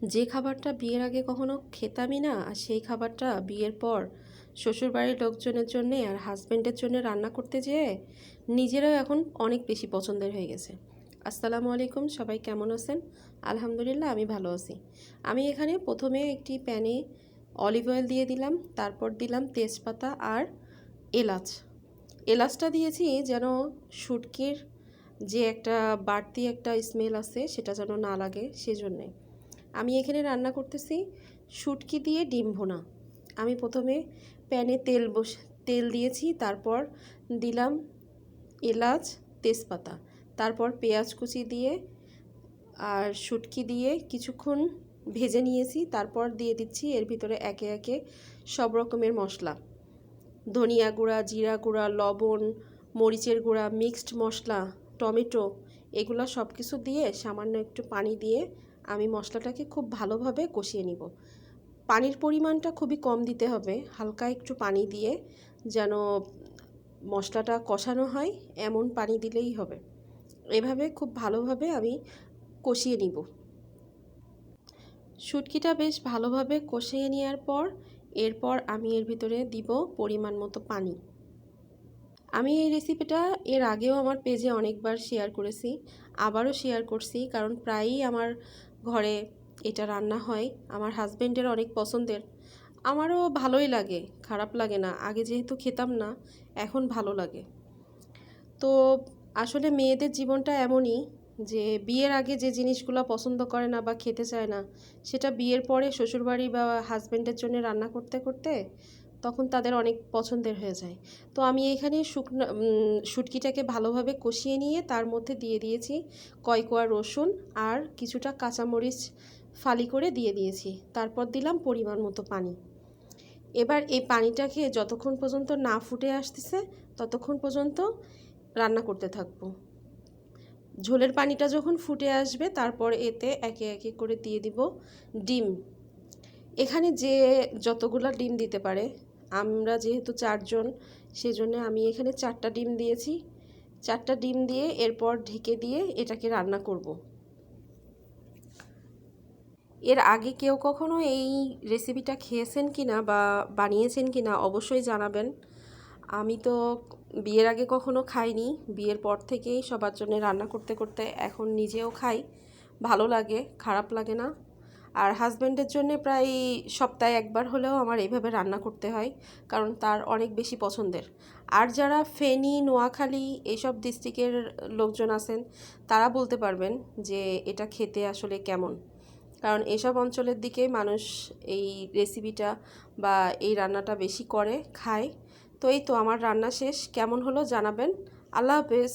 যে খাবারটা বিয়ের আগে কখনো খেতামই না, আর সেই খাবারটা বিয়ের পর শ্বশুরবাড়ির লোকজনের জন্য আর হাজব্যান্ডের জন্য রান্না করতে যেয়ে নিজেরাও এখন অনেক বেশি পছন্দের হয়ে গেছে। আসসালামু আলাইকুম, সবাই কেমন আছেন? আলহামদুলিল্লাহ, আমি ভালো আছি। আমি এখানে প্রথমে একটি প্যানে অলিভ অয়েল দিয়ে দিলাম, তারপর দিলাম তেজপাতা আর এলাচ। এলাচটা দিয়েছি যেন শুটকির যে একটা বাড়তি একটা স্মেল আছে সেটা যেন না লাগে, সেজন্যে। আমি এখানে রান্না করতেছি শুটকি দিয়ে ডিম ভুনা। আমি প্রথমে প্যানে তেল দিয়েছি, তারপর দিলাম এলাচ, তেজপাতা, তারপর পেঁয়াজ কুচি দিয়ে আর শুটকি দিয়ে কিছুক্ষণ ভেজে নিয়েছি। তারপর দিয়ে দিচ্ছি এর ভিতরে একে একে সব রকমের মশলা, ধনিয়া গুঁড়া, জিরা গুঁড়া, লবণ, মরিচের গুঁড়া, মিক্সড মশলা, টমেটো, এগুলো সব কিছু দিয়ে সামান্য একটু পানি দিয়ে আমি মশলাটাকে খুব ভালোভাবে কষিয়ে নিব। পানির পরিমাণটা খুবই কম দিতে হবে, হালকা একটু পানি দিয়ে যেন মশলাটা কষানো হয় এমন পানি দিলেই হবে। এভাবে খুব ভালোভাবে আমি কষিয়ে নিব। শুটকিটা বেশ ভালোভাবে কষিয়ে নেওয়ার পর এরপর আমি এর ভিতরে দিব পরিমাণ মতো পানি। আমি এই রেসিপিটা এর আগেও আমার পেজে অনেকবার শেয়ার করেছি, আবারও শেয়ার করছি, কারণ প্রায়ই আমার ঘরে এটা রান্না হয়। আমার হাজব্যান্ডের অনেক পছন্দের, আমারও ভালোই লাগে, খারাপ লাগে না। আগে যেহেতু খেতাম না, এখন ভালো লাগে। তো আসলে মেয়েদের জীবনটা এমনই যে বিয়ের আগে যে জিনিসগুলো পছন্দ করে না বা খেতে চায় না, সেটা বিয়ের পরে শ্বশুরবাড়ি বা হাজব্যান্ডের জন্য রান্না করতে করতে তখন তাদের অনেক পছন্দের হয়ে যায়। তো আমি এখানে শুটকিটাকে ভালোভাবে কষিয়ে নিয়ে তার মধ্যে দিয়ে দিয়েছি কয়েকোয়া রসুন আর কিছুটা কাঁচামরিচ ফালি করে দিয়ে দিয়েছি। তারপর দিলাম পরিমাণ মতো পানি। এবার এই পানিটাকে যতক্ষণ পর্যন্ত না ফুটে আসতেছে ততক্ষণ পর্যন্ত রান্না করতে থাকবো। ঝোলের পানিটা যখন ফুটে আসবে তারপর এতে একে একে করে দিয়ে দিব ডিম। এখানে যে যতগুলা ডিম দিতে পারে, আমরা যেহেতু 4 জন, সেজন্য আমি এখানে 4টা ডিম দিয়েছি। 4টা ডিম দিয়ে এরপর ঢেকে দিয়ে এটাকে রান্না করব। এর আগে কেউ কখনো এই রেসিপিটা খেয়েছেন কিনা বা বানিয়েছেন কিনা অবশ্যই জানাবেন। আমি তো বিয়ের আগে কখনো খাইনি, বিয়ের পর থেকেই সবার জন্য রান্না করতে করতে এখন নিজেও খাই, ভালো লাগে, খারাপ লাগে না। আর হাজব্যান্ডের জন্য প্রায় সপ্তাহে একবার হলেও আমার এইভাবে রান্না করতে হয়, কারণ তার অনেক বেশি পছন্দের। আর যারা ফেনী, নোয়াখালী এইসব ডিস্ট্রিক্টের লোকজন আছেন তারা বলতে পারবেন যে এটা খেতে আসলে কেমন, কারণ এসব অঞ্চলের দিকে মানুষ এই রেসিপিটা বা এই রান্নাটা বেশি করে খায়। তো এই তো আমার রান্না শেষ, কেমন হলো জানাবেন। আল্লাহ হাফেজ।